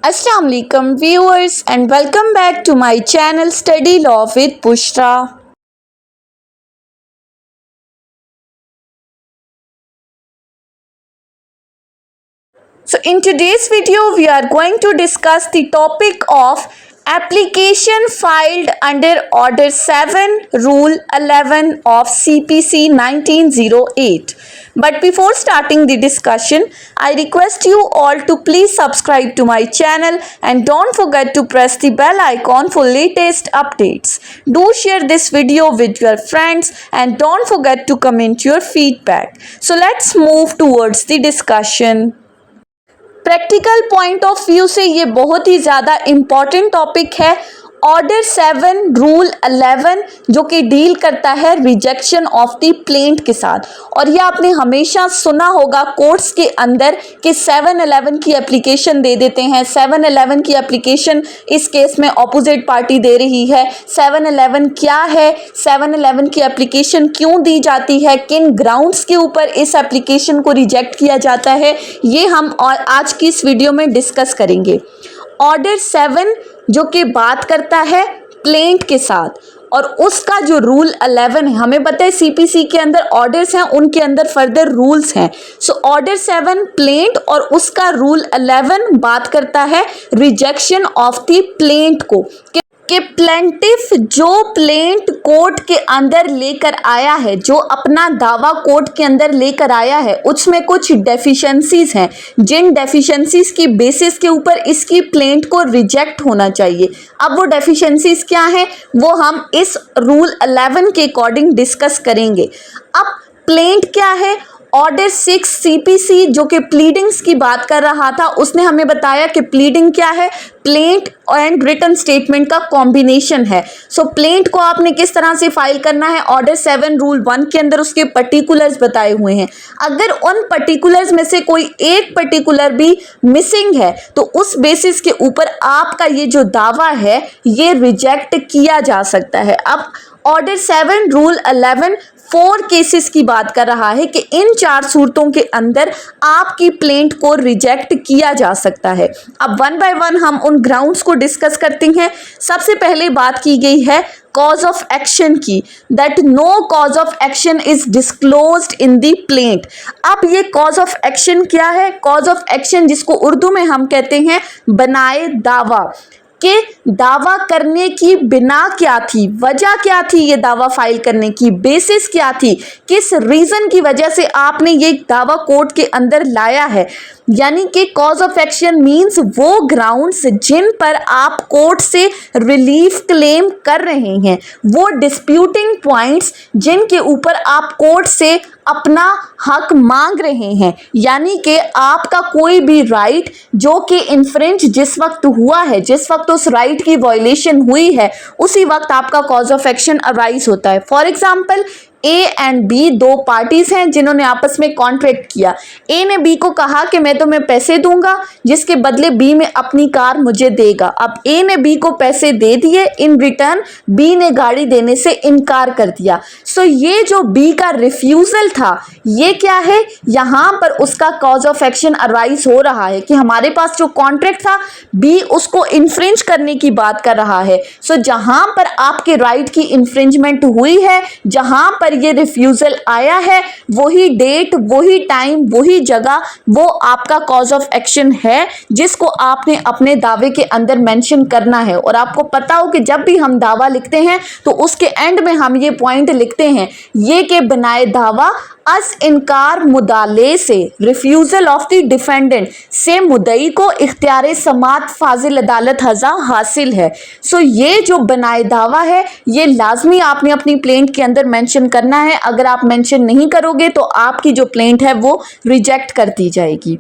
Assalamu alaikum viewers and welcome back to my channel Study Law with Bushra. So in today's video we are going to discuss the topic of application filed under Order 7 Rule 11 of CPC 1908. But before starting the discussion, I request you all to please subscribe to my channel and don't forget to press the bell icon for latest updates. Do share this video with your friends and don't forget to comment your feedback. So let's move towards the discussion. Practical point of view से ये बहुत ही ज़्यादा important topic है। Order 7 rule 11 जो कि deal करता है rejection of the plaint के साथ, और ये आपने हमेशा सुना होगा कोर्ट्स के अंदर कि 711 की एप्लीकेशन दे देते हैं। 711 की एप्लीकेशन इस केस में ऑपोजिट पार्टी दे रही है। 711 क्या है, 711 की एप्लीकेशन क्यों दी जाती है, किन ग्राउंड्स के ऊपर इस एप्लीकेशन को रिजेक्ट किया जाता है, ये हम आज की इस वीडियो में डिस्कस करेंगे। ऑर्डर 7 जो कि बात करता है प्लेंट के साथ, और उसका जो रूल 11 है, हमें पता है सीपीसी के अंदर ऑर्डर्स हैं, उनके अंदर फर्दर रूल्स हैं। सो ऑर्डर 7 प्लेंट और उसका रूल 11 बात करता है रिजेक्शन ऑफ द प्लेंट को, कि प्लेंटिफ जो प्लेंट कोर्ट के अंदर लेकर आया है, जो अपना दावा कोर्ट के अंदर लेकर आया है, उसमें कुछ डेफिशिएंसीज हैं, जिन डेफिशिएंसीज की बेसिस के ऊपर इसकी प्लेंट को रिजेक्ट होना चाहिए। अब वो डेफिशिएंसीज क्या हैं वो हम इस रूल 11 के अकॉर्डिंग डिस्कस करेंगे। अब प्लेंट क्या है, ऑर्डर 6 सीपीसी जो कि प्लीडिंग्स की बात कर रहा था, उसने हमें बताया कि प्लीडिंग क्या है, प्लेंट एंड रिटन स्टेटमेंट का कॉम्बिनेशन है। सो प्लेंट को आपने किस तरह से फाइल करना है, ऑर्डर 7 रूल 1 के अंदर उसके पर्टिकुलर्स बताए हुए हैं। अगर उन पर्टिकुलर्स में से कोई एक पर्टिकुलर भी मिसिंग है तो उस बेसिस के ऊपर आपका ये जो दावा है ये रिजेक्ट किया जा सकता है। अब ऑर्डर 7 रूल 11 4 केसेस की बात कर रहा है कि इन 4 सूरतों के अंदर आपकी प्लेंट को रिजेक्ट किया जा सकता है। अब वन बाय वन हम उन ग्राउंड्स को डिस्कस करते हैं। सबसे पहले बात की गई है कॉज ऑफ एक्शन की, that no cause of action is disclosed in the plaint. अब ये कॉज ऑफ एक्शन क्या है, कॉज ऑफ एक्शन जिसको उर्दू में हम कहते हैं बनाए दावा, कि दावा करने की बिना क्या थी, वजह क्या थी ये दावा फाइल करने की, बेसिस क्या थी, किस रीज़न की वजह से आपने ये दावा कोर्ट के अंदर लाया है। यानी कि कॉज ऑफ एक्शन मींस वो ग्राउंड्स जिन पर आप कोर्ट से रिलीफ क्लेम कर रहे हैं, वो डिस्प्यूटिंग पॉइंट्स जिनके ऊपर आप कोर्ट से अपना हक मांग रहे हैं। यानी कि आपका कोई भी राइट जो कि इन्फ्रिंज जिस वक्त हुआ है, जिस वक्त उस राइट की वायलेशन हुई है, उसी वक्त आपका कॉज ऑफ एक्शन अराइज होता है। For example A and B दो पार्टीज हैं जिन्होंने आपस में कॉन्ट्रैक्ट किया। ए ने बी को कहा कि मैं तुम्हें पैसे दूंगा जिसके बदले बी में अपनी कार मुझे देगा। अब ए ने बी को पैसे दे दिए, इन रिटर्न बी ने गाड़ी देने से इनकार कर दिया। सो ये जो बी का रिफ्यूजल था ये क्या है, यहाँ पर उसका कॉज ऑफ एक्शन अराइज हो रहा है कि हमारे पास जो कॉन्ट्रैक्ट था बी उसको इन्फ्रिंज करने की बात कर रहा है। सो जहाँ पर आपके राइट की इन्फ्रिंजमेंट हुई है, जहाँ पर ये रिफ्यूजल आया है, वही डेट, वही टाइम, वही जगह, वो आपका कॉज ऑफ एक्शन है जिसको आपने अपने दावे के अंदर मेंशन करना है। और आपको पता हो कि जब भी हम दावा लिखते हैं तो उसके एंड में हम ये पॉइंट लिखते हैं, ये के बनाए दावा अस इनकार मुदाले से, रिफ्यूजल ऑफ द डिफेंडेंट से मुद्दई को इख्तियार समात फाजिल अदालत हज़ा हासिल है। सो ये जो बनाए दावा है ये लाजमी आपने अपनी प्लेंट के अंदर मेंशन करना है। अगर आप मेंशन नहीं करोगे तो आपकी जो प्लेंट है वो रिजेक्ट कर दी जाएगी।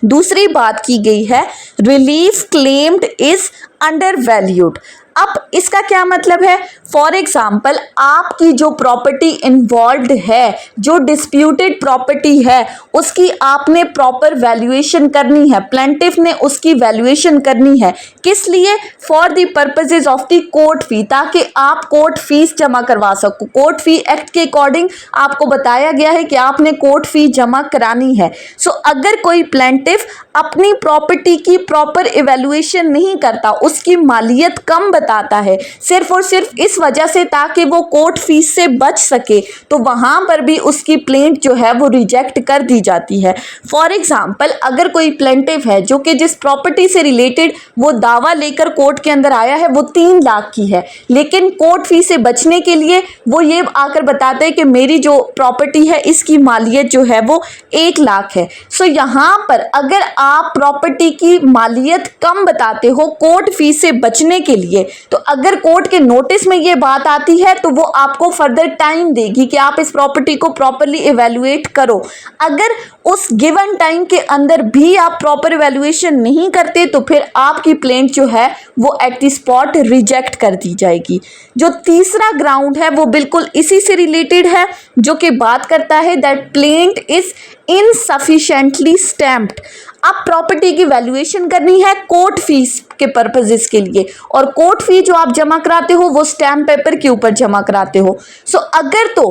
दूसरी बात की गई है relief claimed is under valued. अब इसका क्या मतलब है, फॉर एग्जाम्पल आपकी जो प्रॉपर्टी इन्वॉल्व्ड है, जो डिस्प्यूटेड प्रॉपर्टी है, उसकी आपने प्रॉपर वैल्यूएशन करनी है, प्लेंटिफ ने उसकी वैल्यूएशन करनी है। किस लिए, for the purposes of the court fee, ताकि आप कोर्ट फीस जमा करवा सको। कोर्ट फी एक्ट के अकॉर्डिंग आपको बताया गया है कि आपने कोर्ट फी जमा करानी है। सो अगर कोई प्लेंटिफ अपनी प्रॉपर्टी की प्रॉपर इवैल्यूएशन नहीं करता, उसकी मालियत कम बताता है सिर्फ और सिर्फ इस वजह से ताकि वो कोर्ट फीस से बच सके, तो वहाँ पर भी उसकी प्लेंट जो है वो रिजेक्ट कर दी जाती है। फॉर एग्जाम्पल, अगर कोई प्लेंटिफ है जो कि जिस प्रॉपर्टी से रिलेटेड वो दावा लेकर कोर्ट के अंदर आया है वो 3 लाख की है, लेकिन कोर्ट फीस से बचने के लिए वो ये आकर बताते हैं कि मेरी जो प्रॉपर्टी है इसकी मालियत जो है वो 1 लाख है। सो यहाँ पर अगर आप प्रॉपर्टी की मालियत कम बताते हो कोर्ट फीस से बचने के लिए, तो अगर कोर्ट के नोटिस में ये बात आती है तो वो आपको फर्दर टाइम देगी कि आप इस प्रॉपर्टी को प्रॉपरली इवैल्यूएट करो। अगर उस गिवन टाइम के अंदर भी आप प्रॉपर इवैल्यूएशन नहीं करते तो फिर आपकी प्लेंट जो है वो एट द स्पॉट रिजेक्ट कर दी जाएगी। जो तीसरा ग्राउंड है वो बिल्कुल इसी से रिलेटेड है, जो कि बात करता है दैट प्लेंट इज इनसफिशिएंटली स्टैम्प्ड। अब प्रॉपर्टी की वैल्यूएशन करनी है कोर्ट फीस के पर्पसेस के लिए, और कोर्ट फी जो आप जमा कराते हो वो स्टैम्प पेपर के ऊपर जमा कराते हो। सो अगर तो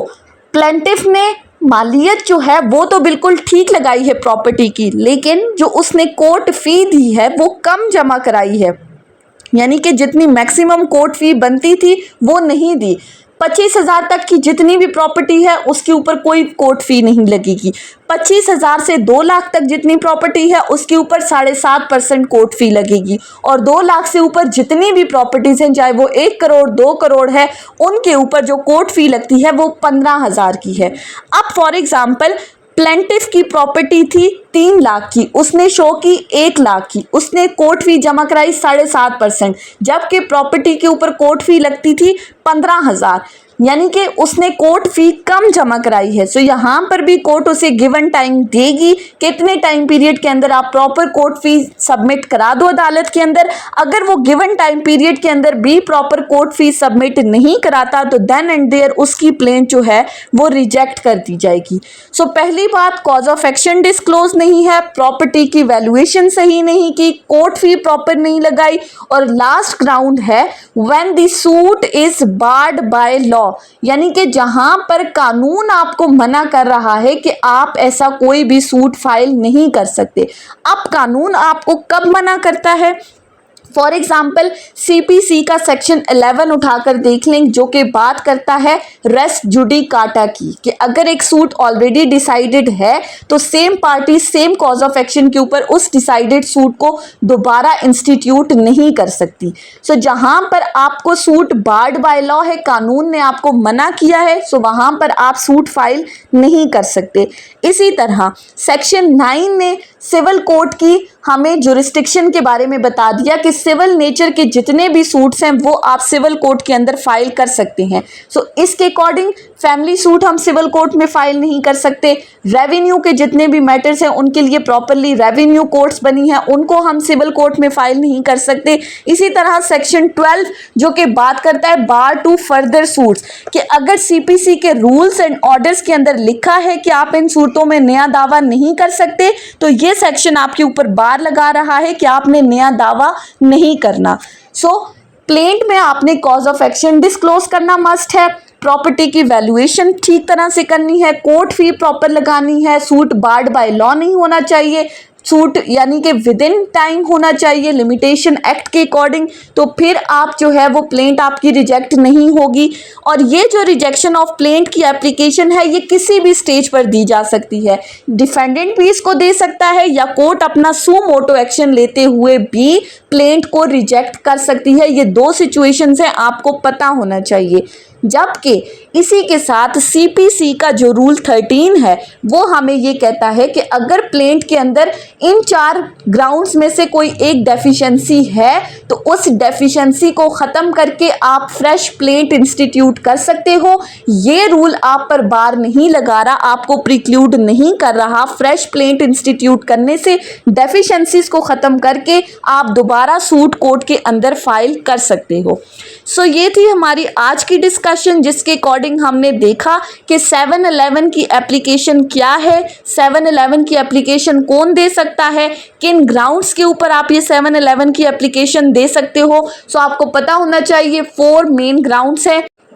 प्लेंटिफ ने मालियत जो है वो तो बिल्कुल ठीक लगाई है प्रॉपर्टी की, लेकिन जो उसने कोर्ट फी दी है वो कम जमा कराई है, यानी कि जितनी मैक्सिमम कोर्ट फी बनती थी वो नहीं दी। 25,000 तक की जितनी भी प्रॉपर्टी है उसके ऊपर कोई कोर्ट फी नहीं लगेगी। 25,000 से 2 लाख तक जितनी प्रॉपर्टी है उसके ऊपर 7.5% कोर्ट फी लगेगी, और 2 लाख से ऊपर जितनी भी प्रॉपर्टीज हैं चाहे वो 1 करोड़ 2 करोड़ है उनके ऊपर जो कोर्ट फी लगती है वो 15,000 की है। अब फॉर एग्जाम्पल, प्लेंटिफ की प्रॉपर्टी थी 3 लाख की, उसने शो की 1 लाख की, उसने कोर्ट फी जमा कराई 7.5%, जबकि प्रॉपर्टी के ऊपर कोर्ट फी लगती थी 15,000, यानी कि उसने कोर्ट फी कम जमा कराई है। सो यहाँ पर भी कोर्ट उसे गिवन टाइम देगी, कितने टाइम पीरियड के अंदर आप प्रॉपर कोर्ट फी सबमिट करा दो अदालत के अंदर। अगर वो गिवन टाइम पीरियड के अंदर भी प्रॉपर कोर्ट फी सबमिट नहीं कराता तो देन एंड देयर उसकी प्लेंट जो है वो रिजेक्ट कर दी जाएगी। सो पहली बात, कॉज ऑफ एक्शन डिस्क्लोज नहीं है, प्रॉपर्टी की वैल्यूएशन सही नहीं की, कोर्ट फी प्रॉपर नहीं लगाई, और लास्ट ग्राउंड है when the suit is barred by law, यानी कि जहां पर कानून आपको मना कर रहा है कि आप ऐसा कोई भी सूट फाइल नहीं कर सकते। अब कानून आपको कब मना करता है? फॉर एग्जाम्पल, सीपीसी का सेक्शन 11 उठाकर देख लें, जो कि बात करता है रेस जुडिकाटा की, कि अगर एक सूट ऑलरेडी डिसाइडेड है तो same party same cause of action के ऊपर उस डिसाइडेड सूट को दोबारा इंस्टीट्यूट नहीं कर सकती। सो जहां पर आपको सूट बार्ड बाय लॉ है, कानून ने आपको मना किया है, सो वहां पर आप सूट फाइल नहीं कर सकते। इसी तरह सेक्शन 9 ने सिविल कोर्ट की हमें जुरिस्डिक्शन के बारे में बता दिया कि सिविल नेचर के जितने भी सूट्स हैं वो आप सिविल कोर्ट के अंदर फाइल कर सकते हैं। सो इसके अकॉर्डिंग फैमिली सूट हम सिविल कोर्ट में फाइल नहीं कर सकते। रेवेन्यू के जितने भी मैटर्स हैं उनके लिए प्रॉपरली रेवेन्यू कोर्ट्स बनी हैं, उनको हम सिविल कोर्ट में फाइल नहीं कर सकते। इसी तरह सेक्शन 12 जो कि बात करता है बार टू फर्दर सूट्स, कि अगर सीपीसी के रूल्स एंड ऑर्डर्स के अंदर लिखा है कि आप इन सूटों में नया दावा नहीं कर सकते, तो ये सेक्शन आपके ऊपर बार लगा रहा है कि आपने नया दावा नहीं करना। सो प्लेंट में आपने कॉज ऑफ एक्शन डिस्क्लोज करना मस्ट है, प्रॉपर्टी की वैल्यूएशन ठीक तरह से करनी है, कोर्ट फी प्रॉपर लगानी है, सूट बार्ड बाय लॉ नहीं होना चाहिए, सूट यानी कि विद इन टाइम होना चाहिए लिमिटेशन एक्ट के अकॉर्डिंग, तो फिर आप जो है वो प्लेंट आपकी रिजेक्ट नहीं होगी। और ये जो रिजेक्शन ऑफ प्लेंट की एप्लीकेशन है ये किसी भी स्टेज पर दी जा सकती है, डिफेंडेंट भी इसको दे सकता है या कोर्ट अपना सू मोटो एक्शन लेते हुए भी प्लेंट को रिजेक्ट कर सकती है। ये 2 सिचुएशंस हैं, आपको पता होना चाहिए। जबकि इसी के साथ सीपीसी का जो रूल 13 है वो हमें ये कहता है कि अगर प्लेंट के अंदर इन 4 ग्राउंड्स में से कोई एक डेफिशिएंसी है तो उस डेफिशिएंसी को ख़त्म करके आप फ्रेश प्लेंट इंस्टीट्यूट कर सकते हो। ये रूल आप पर बार नहीं लगा रहा, आपको प्रिक्लूड नहीं कर रहा फ्रेश प्लेंट इंस्टीट्यूट करने से। डेफिशिएंसीज को ख़त्म करके आप दोबारा सूट कोर्ट के अंदर फाइल कर सकते हो। सो ये थी हमारी आज की डिस्कशन, जिसके अकॉर्डिंग हमने देखा कि 711 की एप्लीकेशन क्या है, 711 की एप्लीकेशन कौन दे सकता है, किन ग्राउंड्स के ऊपर आप ये 711 की एप्लीकेशन दे सकते हो। सो आपको पता होना चाहिए 4 मेन ग्राउंड्स हैं।